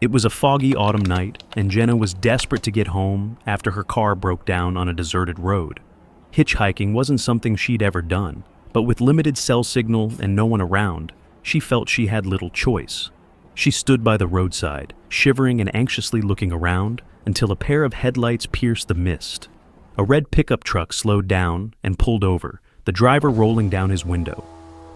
It was a foggy autumn night, and Jenna was desperate to get home after her car broke down on a deserted road. Hitchhiking wasn't something she'd ever done, but with limited cell signal and no one around, she felt she had little choice. She stood by the roadside, shivering and anxiously looking around, until a pair of headlights pierced the mist. A red pickup truck slowed down and pulled over, the driver rolling down his window.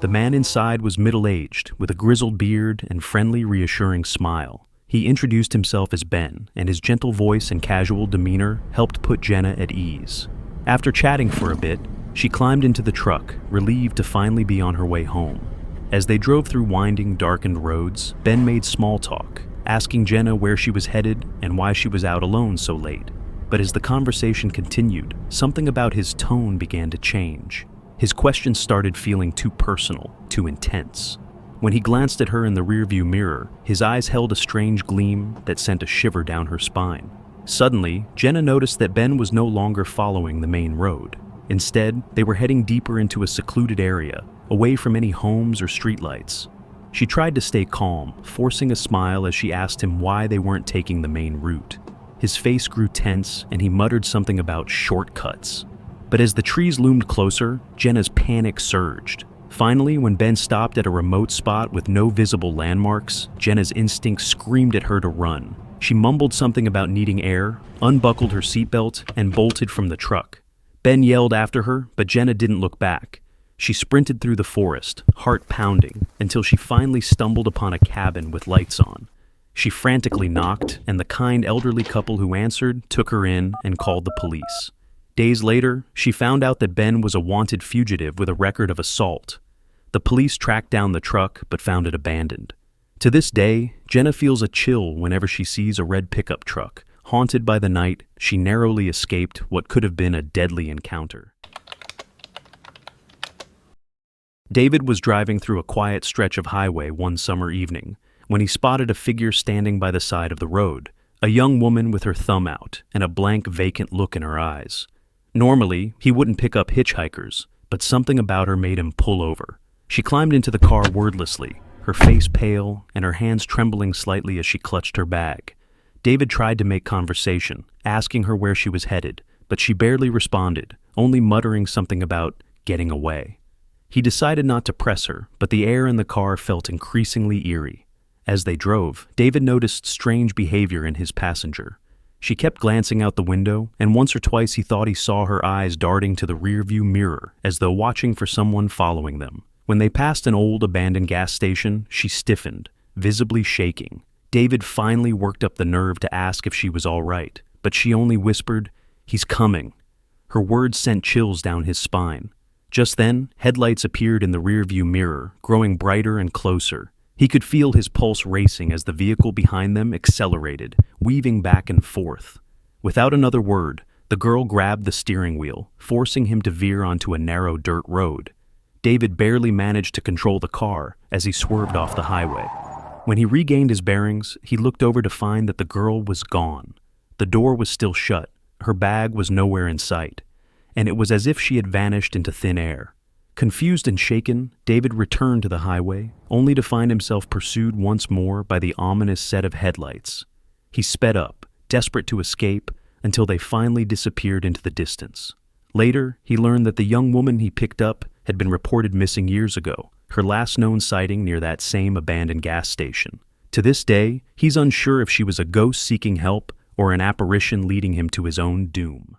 The man inside was middle-aged, with a grizzled beard and friendly, reassuring smile. He introduced himself as Ben, and his gentle voice and casual demeanor helped put Jenna at ease. After chatting for a bit, she climbed into the truck, relieved to finally be on her way home. As they drove through winding, darkened roads, Ben made small talk, asking Jenna where she was headed and why she was out alone so late. But as the conversation continued, something about his tone began to change. His questions started feeling too personal, too intense. When he glanced at her in the rearview mirror, his eyes held a strange gleam that sent a shiver down her spine. Suddenly, Jenna noticed that Ben was no longer following the main road. Instead, they were heading deeper into a secluded area, away from any homes or streetlights. She tried to stay calm, forcing a smile as she asked him why they weren't taking the main route. His face grew tense, and he muttered something about shortcuts. But as the trees loomed closer, Jenna's panic surged. Finally, when Ben stopped at a remote spot with no visible landmarks, Jenna's instinct screamed at her to run. She mumbled something about needing air, unbuckled her seatbelt, and bolted from the truck. Ben yelled after her, but Jenna didn't look back. She sprinted through the forest, heart pounding, until she finally stumbled upon a cabin with lights on. She frantically knocked, and the kind elderly couple who answered took her in and called the police. Days later, she found out that Ben was a wanted fugitive with a record of assault. The police tracked down the truck but found it abandoned. To this day, Jenna feels a chill whenever she sees a red pickup truck. Haunted by the night, she narrowly escaped what could have been a deadly encounter. David was driving through a quiet stretch of highway one summer evening when he spotted a figure standing by the side of the road, a young woman with her thumb out and a blank, vacant look in her eyes. Normally, he wouldn't pick up hitchhikers, but something about her made him pull over. She climbed into the car wordlessly, her face pale and her hands trembling slightly as she clutched her bag. David tried to make conversation, asking her where she was headed, but she barely responded, only muttering something about getting away. He decided not to press her, but the air in the car felt increasingly eerie. As they drove, David noticed strange behavior in his passenger. She kept glancing out the window, and once or twice he thought he saw her eyes darting to the rearview mirror, as though watching for someone following them. When they passed an old abandoned gas station, she stiffened, visibly shaking. David finally worked up the nerve to ask if she was all right, but she only whispered, "He's coming." Her words sent chills down his spine. Just then, headlights appeared in the rearview mirror, growing brighter and closer. He could feel his pulse racing as the vehicle behind them accelerated, weaving back and forth. Without another word, the girl grabbed the steering wheel, forcing him to veer onto a narrow dirt road. David barely managed to control the car as he swerved off the highway. When he regained his bearings, he looked over to find that the girl was gone. The door was still shut, her bag was nowhere in sight, and it was as if she had vanished into thin air. Confused and shaken, David returned to the highway, only to find himself pursued once more by the ominous set of headlights. He sped up, desperate to escape, until they finally disappeared into the distance. Later, he learned that the young woman he picked up had been reported missing years ago, her last known sighting near that same abandoned gas station. To this day, he's unsure if she was a ghost seeking help or an apparition leading him to his own doom.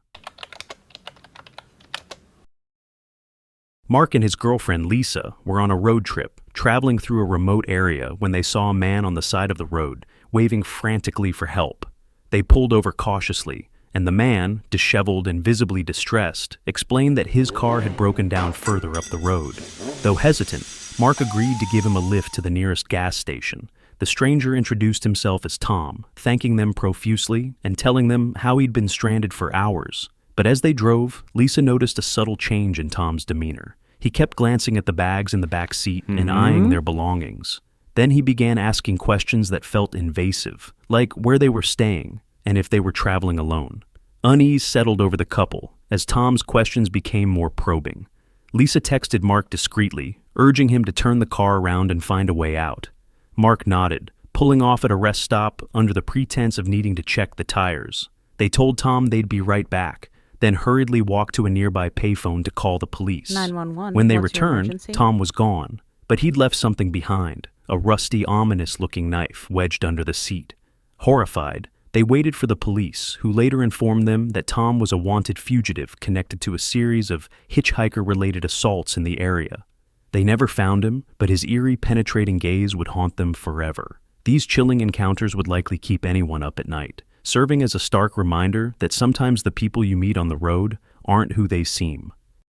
Mark and his girlfriend Lisa were on a road trip, traveling through a remote area when they saw a man on the side of the road, waving frantically for help. They pulled over cautiously, and the man, disheveled and visibly distressed, explained that his car had broken down further up the road. Though hesitant, Mark agreed to give him a lift to the nearest gas station. The stranger introduced himself as Tom, thanking them profusely and telling them how he'd been stranded for hours. But as they drove, Lisa noticed a subtle change in Tom's demeanor. He kept glancing at the bags in the back seat and eyeing their belongings. Then he began asking questions that felt invasive, like where they were staying and if they were traveling alone. Unease settled over the couple as Tom's questions became more probing. Lisa texted Mark discreetly, urging him to turn the car around and find a way out. Mark nodded, pulling off at a rest stop under the pretense of needing to check the tires. They told Tom they'd be right back, then hurriedly walked to a nearby payphone to call the police. 911. When they What's your returned, emergency? Tom was gone, but he'd left something behind, a rusty, ominous-looking knife wedged under the seat. Horrified, they waited for the police, who later informed them that Tom was a wanted fugitive connected to a series of hitchhiker-related assaults in the area. They never found him, but his eerie, penetrating gaze would haunt them forever. These chilling encounters would likely keep anyone up at night, serving as a stark reminder that sometimes the people you meet on the road aren't who they seem.